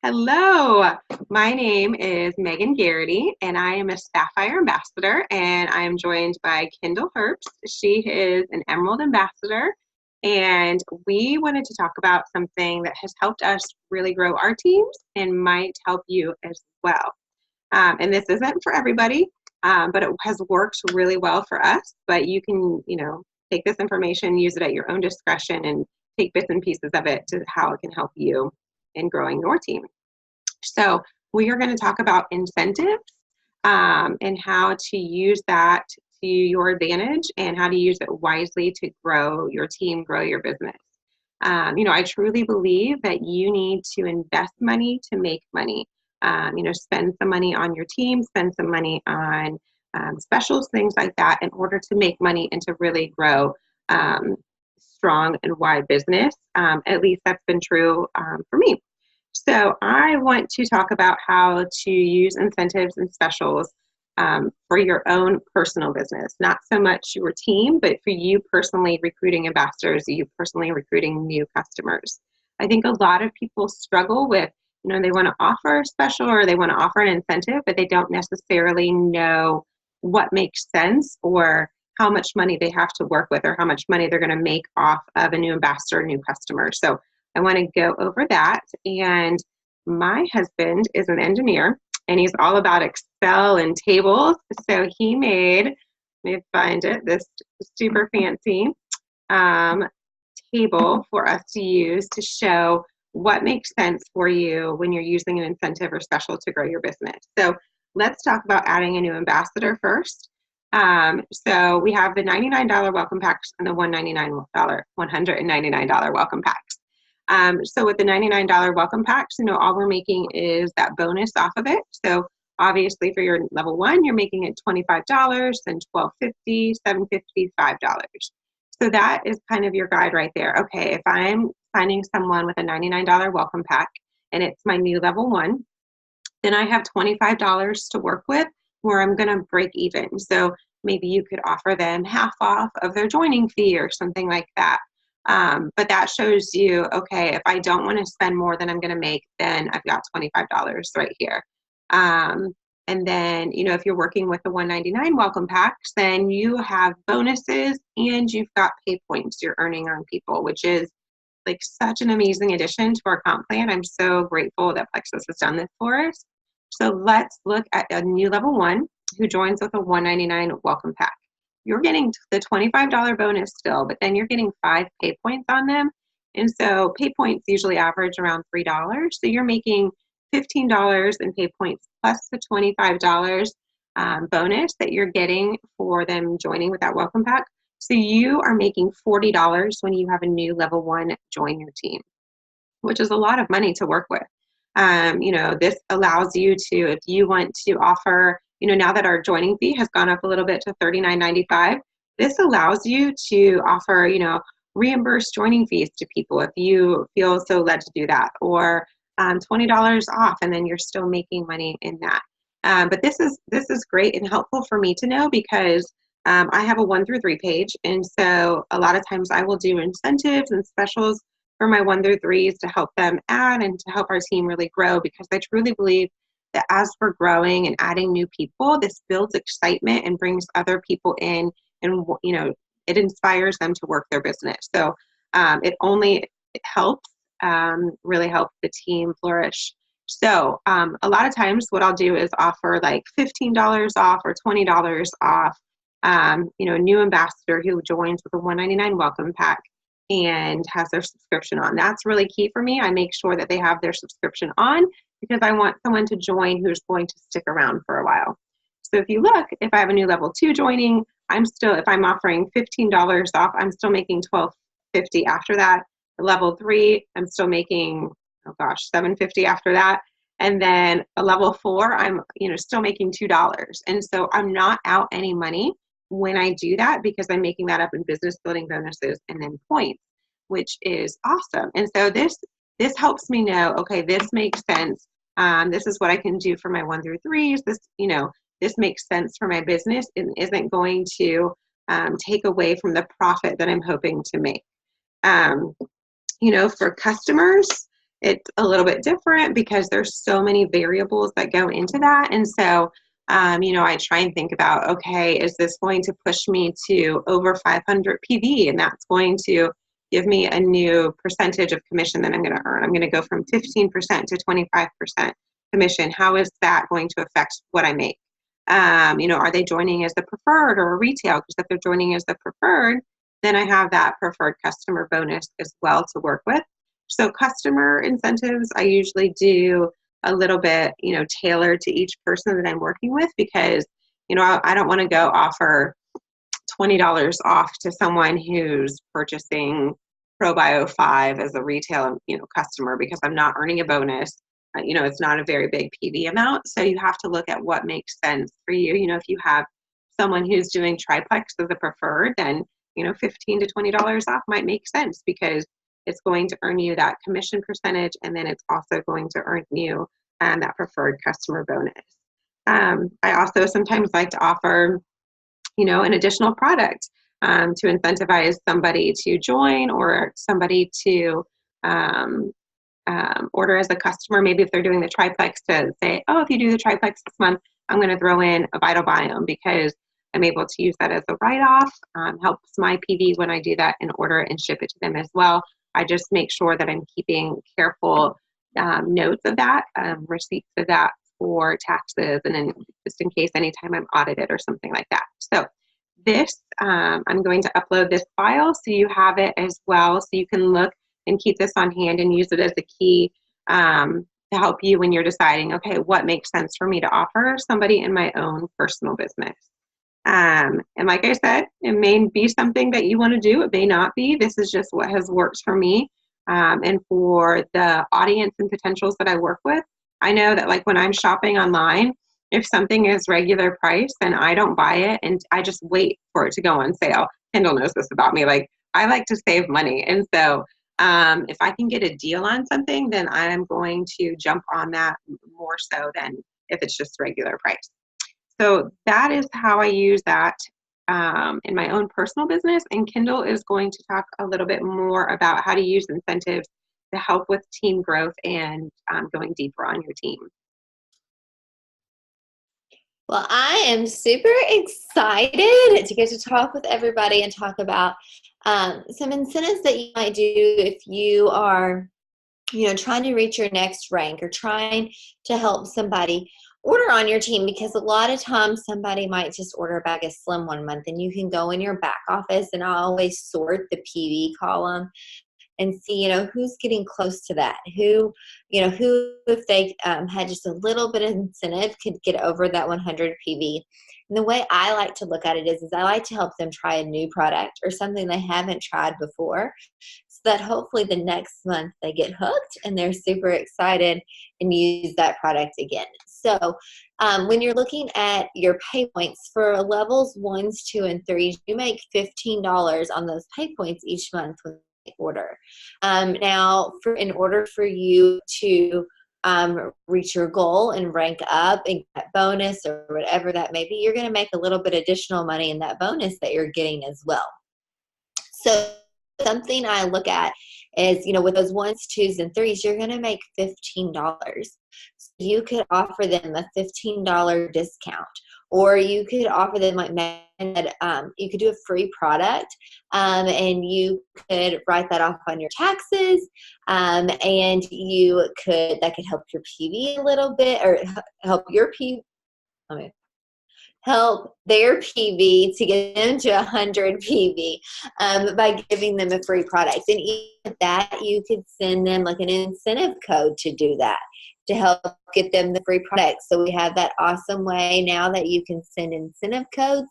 Hello, my name is Megan Garrity, and I am a Sapphire Ambassador, and I am joined by Kendall Herbst. She is an Emerald Ambassador, and we wanted to talk about something that has helped us really grow our teams and might help you as well. And this isn't for everybody, but it has worked really well for us. But you can, take this information, use it at your own discretion, and take bits and pieces of it to how it can help you in growing your team. So we are going to talk about incentives and how to use that to your advantage and how to use it wisely to grow your team, grow your business. I truly believe that you need to invest money to make money. Spend some money on your team, spend some money on specials, things like that, in order to make money and to really grow strong and wide business. At least that's been true for me. So I want to talk about how to use incentives and specials for your own personal business, not so much your team, but for you personally recruiting ambassadors, you personally recruiting new customers. I think a lot of people struggle with, they want to offer a special or they want to offer an incentive, but they don't necessarily know what makes sense or how much money they have to work with or how much money they're going to make off of a new ambassador, new customer. So I want to go over that. And my husband is an engineer and he's all about Excel and tables. So he made, let me find it, this super fancy table for us to use to show what makes sense for you when you're using an incentive or special to grow your business. So let's talk about adding a new ambassador first. So we have the $99 welcome packs and the $199 welcome packs. So with the $99 welcome packs, all we're making is that bonus off of it. So obviously for your level one, you're making it $25, then $12.50, $7.50, $5. So that is kind of your guide right there. Okay, if I'm finding someone with a $99 welcome pack and it's my new level one, then I have $25 to work with where I'm going to break even. So maybe you could offer them half off of their joining fee or something like that. But that shows you, okay, if I don't want to spend more than I'm going to make, then I've got $25 right here. And then, if you're working with the $199 welcome packs, then you have bonuses and you've got pay points you're earning on people, which is like such an amazing addition to our comp plan. I'm so grateful that Plexus has done this for us. So let's look at a new level one who joins with a $199 welcome pack. You're getting the $25 bonus still, but then you're getting 5 pay points on them. And so pay points usually average around $3. So you're making $15 in pay points plus the $25 bonus that you're getting for them joining with that welcome pack. So you are making $40 when you have a new level one join your team, which is a lot of money to work with. This allows you to, if you want to offer, now that our joining fee has gone up a little bit to $39.95, this allows you to offer, reimburse joining fees to people if you feel so led to do that, or $20 off, and then you're still making money in that. But this is great and helpful for me to know because I have a 1 through 3 page, and so a lot of times I will do incentives and specials for my 1 through 3s to help them add and to help our team really grow, because I truly believe that as we're growing and adding new people, this builds excitement and brings other people in, and it inspires them to work their business. So it helps really help the team flourish. So a lot of times what I'll do is offer like $15 off or $20 off, a new ambassador who joins with a $199 welcome pack and has their subscription on. That's really key for me. I make sure that they have their subscription on because I want someone to join who's going to stick around for a while. So if you look, if I have a new level 2 joining, if I'm offering $15 off, I'm still making $12.50 after that. Level 3, I'm still making, $7.50 after that. And then a level 4, I'm, still making $2. And so I'm not out any money when I do that because I'm making that up in business building bonuses and then points, which is awesome. And so this helps me know, okay, this makes sense. This is what I can do for my 1 through 3s. This makes sense for my business and isn't going to take away from the profit that I'm hoping to make. For customers, it's a little bit different because there's so many variables that go into that. And so, I try and think about, okay, is this going to push me to over 500 PV? And that's going to give me a new percentage of commission that I'm going to earn. I'm going to go from 15% to 25% commission. How is that going to affect what I make? Are they joining as the preferred or a retail? Because if they're joining as the preferred, then I have that preferred customer bonus as well to work with. So customer incentives, I usually do a little bit, tailored to each person that I'm working with, because, I don't want to go offer $20 off to someone who's purchasing ProBio 5 as a retail, customer, because I'm not earning a bonus. It's not a very big PV amount. So you have to look at what makes sense for you. If you have someone who's doing triplex as a preferred, then, $15 to $20 off might make sense, because it's going to earn you that commission percentage, and then it's also going to earn you that preferred customer bonus. I also sometimes like to offer, an additional product to incentivize somebody to join, or somebody to order as a customer. Maybe if they're doing the triplex, to say, oh, if you do the triplex this month, I'm going to throw in a Vital Biome, because I'm able to use that as a write-off. Helps my PV when I do that and order and ship it to them as well. I just make sure that I'm keeping careful notes of that, receipts of that for taxes, and then just in case anytime I'm audited or something like that. So this, I'm going to upload this file so you have it as well, so you can look and keep this on hand and use it as a key to help you when you're deciding, okay, what makes sense for me to offer somebody in my own personal business. And like I said, it may be something that you want to do. It may not be. This is just what has worked for me. And for the audience and potentials that I work with, I know that, like, when I'm shopping online, if something is regular price, then I don't buy it, and I just wait for it to go on sale. Kendall knows this about me. Like, I like to save money. And so if I can get a deal on something, then I'm going to jump on that more so than if it's just regular price. So that is how I use that in my own personal business. And Kendall is going to talk a little bit more about how to use incentives to help with team growth and going deeper on your team. Well, I am super excited to get to talk with everybody and talk about some incentives that you might do if you are, trying to reach your next rank, or trying to help somebody order on your team, because a lot of times somebody might just order a bag of Slim one month, and you can go in your back office, and I always sort the PV column and see, who's getting close to that, who if they had just a little bit of incentive could get over that 100 PV. And the way I like to look at it is I like to help them try a new product or something they haven't tried before, so that hopefully the next month they get hooked and they're super excited and use that product again. So when you're looking at your pay points for levels 1s, 2, and 3s, you make $15 on those pay points each month when they order. Now, in order for you to reach your goal and rank up and get bonus or whatever that may be, you're going to make a little bit additional money in that bonus that you're getting as well. So something I look at is, with those 1s, 2s, and 3s, you're going to make $15. So you could offer them a $15 discount, or you could offer them, like you could do a free product, and you could write that off on your taxes, and that could help your PV a little bit, or help your help their PV to get them to 100 PV by giving them a free product. And even that, you could send them like an incentive code to do that, to help get them the free product. So we have that awesome way now that you can send incentive codes.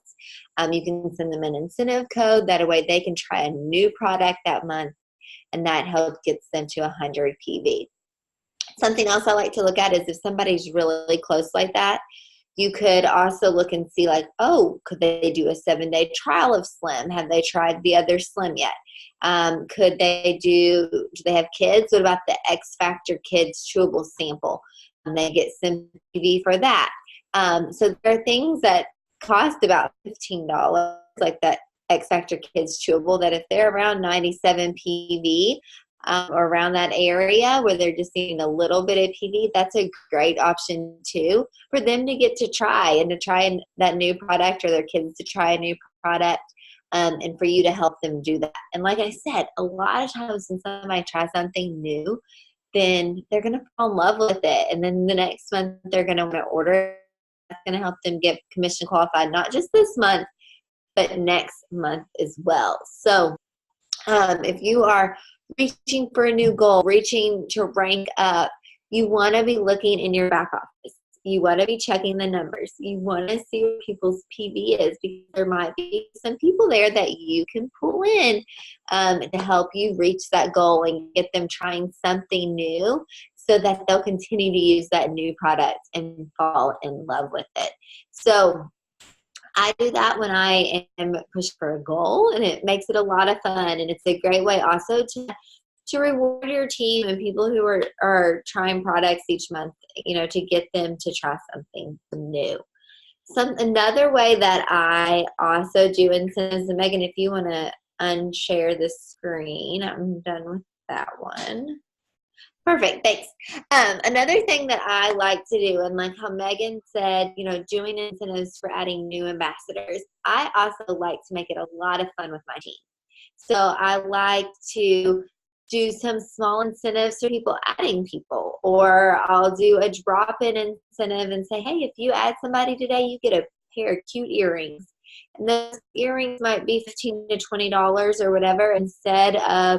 You can send them an incentive code. That way they can try a new product that month, and that helps gets them to 100 PV. Something else I like to look at is if somebody's really close like that, you could also look and see, like, oh, could they do a 7-day trial of Slim? Have they tried the other Slim yet? Do they have kids? What about the X Factor Kids chewable sample? And they get some PV for that. So there are things that cost about $15, like that X Factor Kids chewable, that if they're around 97 PV, or around that area where they're just seeing a little bit of PV, that's a great option too for them to get to try and to try that new product, or their kids to try a new product. And for you to help them do that. And like I said, a lot of times when somebody tries something new, then they're going to fall in love with it. And then the next month they're going to want to order it. That's going to help them get commission qualified, not just this month, but next month as well. So if you are reaching for a new goal, reaching to rank up, you want to be looking in your back office. You want to be checking the numbers. You want to see what people's PV is, because there might be some people there that you can pull in to help you reach that goal and get them trying something new, so that they'll continue to use that new product and fall in love with it. So I do that when I am pushing for a goal, and it makes it a lot of fun. And it's a great way also to reward your team and people who are trying products each month, to get them to try something new. Another way that I also do incentives, and Megan, if you want to unshare the screen, I'm done with that one. Perfect, thanks. Another thing that I like to do, and like how Megan said, doing incentives for adding new ambassadors, I also like to make it a lot of fun with my team. So I like to do some small incentives for people adding people, or I'll do a drop-in incentive and say, hey, if you add somebody today, you get a pair of cute earrings. And those earrings might be $15 to $20 or whatever. Instead of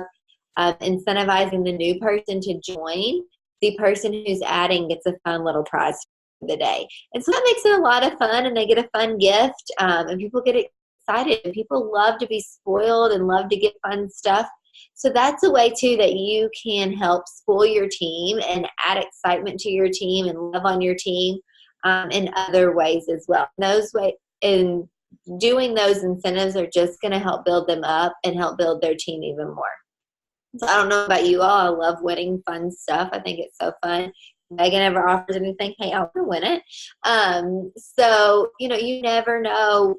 incentivizing the new person to join, the person who's adding gets a fun little prize for the day. And so that makes it a lot of fun, and they get a fun gift, and people get excited. And people love to be spoiled and love to get fun stuff. So that's a way too that you can help spoil your team and add excitement to your team and love on your team in other ways as well. And doing those incentives are just going to help build them up and help build their team even more. So I don't know about you all. I love winning fun stuff. I think it's so fun. Megan ever offers anything, hey, I want to win it. So, you never know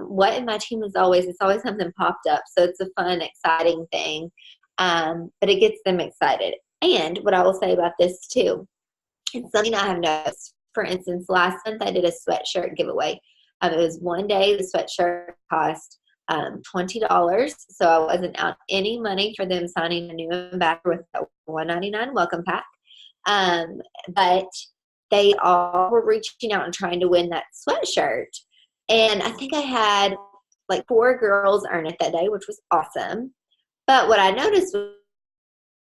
what in my team it's always something popped up. So it's a fun, exciting thing. But it gets them excited. And what I will say about this too, it's something I have noticed. For instance, last month I did a sweatshirt giveaway. It was one day. The sweatshirt cost $20. So I wasn't out any money for them signing a new ambassador with that $199 welcome pack. But they all were reaching out and trying to win that sweatshirt. And I think I had like 4 girls earn it that day, which was awesome. But what I noticed was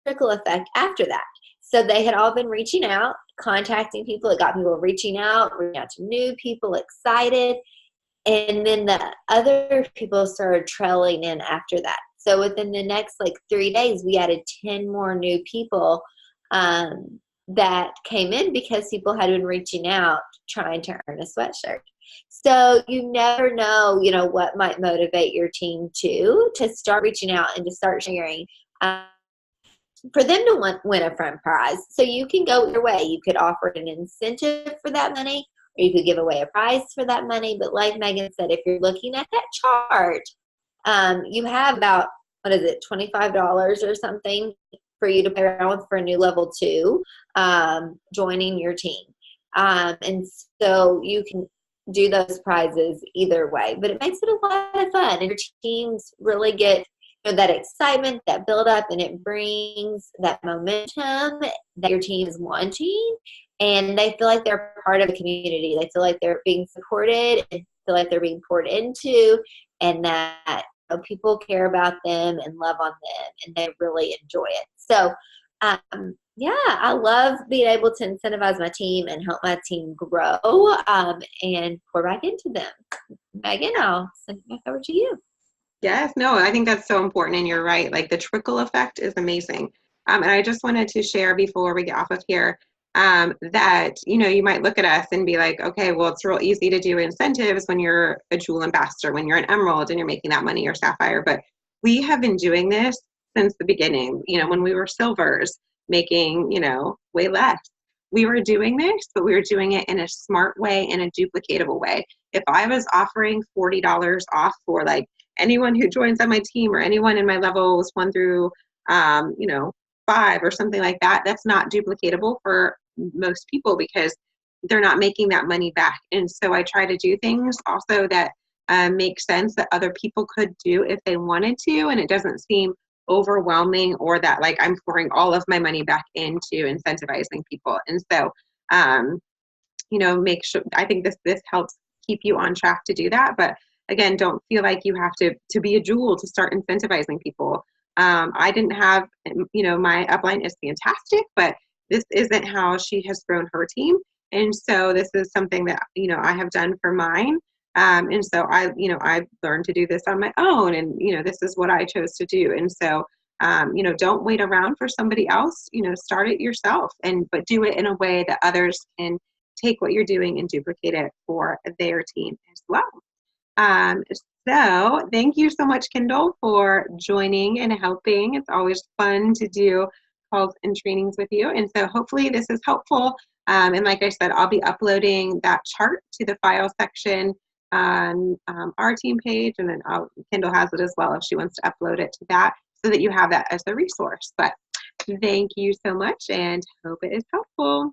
a trickle effect after that. So they had all been reaching out, contacting people. It got people reaching out to new people, excited. And then the other people started trailing in after that. So within the next 3 days, we added 10 more new people that came in because people had been reaching out trying to earn a sweatshirt. So you never know, what might motivate your team to start reaching out and to start sharing for them to win a fun prize. So you can go your way. You could offer an incentive for that money, or you could give away a prize for that money. But like Megan said, if you're looking at that chart, you have about, $25 or something for you to play around with for a new level 2, joining your team. And so you can do those prizes either way, but it makes it a lot of fun, and your teams really get that excitement, that build up, and it brings that momentum that your team is wanting, and they feel like they're part of a community. They feel like they're being supported and feel like they're being poured into, and that people care about them and love on them, and they really enjoy it. So I love being able to incentivize my team and help my team grow and pour back into them. Megan, I'll send it back over to you. Yes, no, I think that's so important, and you're right. The trickle effect is amazing. And I just wanted to share before we get off of here that, you might look at us and be like, okay, well, it's real easy to do incentives when you're a jewel ambassador, when you're an emerald and you're making that money, or sapphire. But we have been doing this since the beginning, when we were silvers, making, way less. We were doing this, but we were doing it in a smart way, in a duplicatable way. If I was offering $40 off for anyone who joins on my team, or anyone in my levels 1 through you know, 5 or something like that, that's not duplicatable for most people because they're not making that money back. And so I try to do things also that make sense that other people could do if they wanted to, and it doesn't seem overwhelming or that like I'm pouring all of my money back into incentivizing people. And so, you know, make sure, I think this helps keep you on track to do that. But again, don't feel like you have to be a jewel to start incentivizing people. I didn't have, you know, my upline is fantastic, but this isn't how she has grown her team. And so this is something that, you know, I have done for mine. And so you know, I've learned to do this on my own, and, you know, this is what I chose to do. And so, you know, don't wait around for somebody else, you know, start it yourself, but do it in a way that others can take what you're doing and duplicate it for their team as well. Um, so thank you so much, Kendall, for joining and helping. It's always fun to do calls and trainings with you. And so hopefully this is helpful. And like I said, I'll be uploading that chart to the file section on our team page. And then Kendall has it as well if she wants to upload it to that so that you have that as a resource. But thank you so much and hope it is helpful.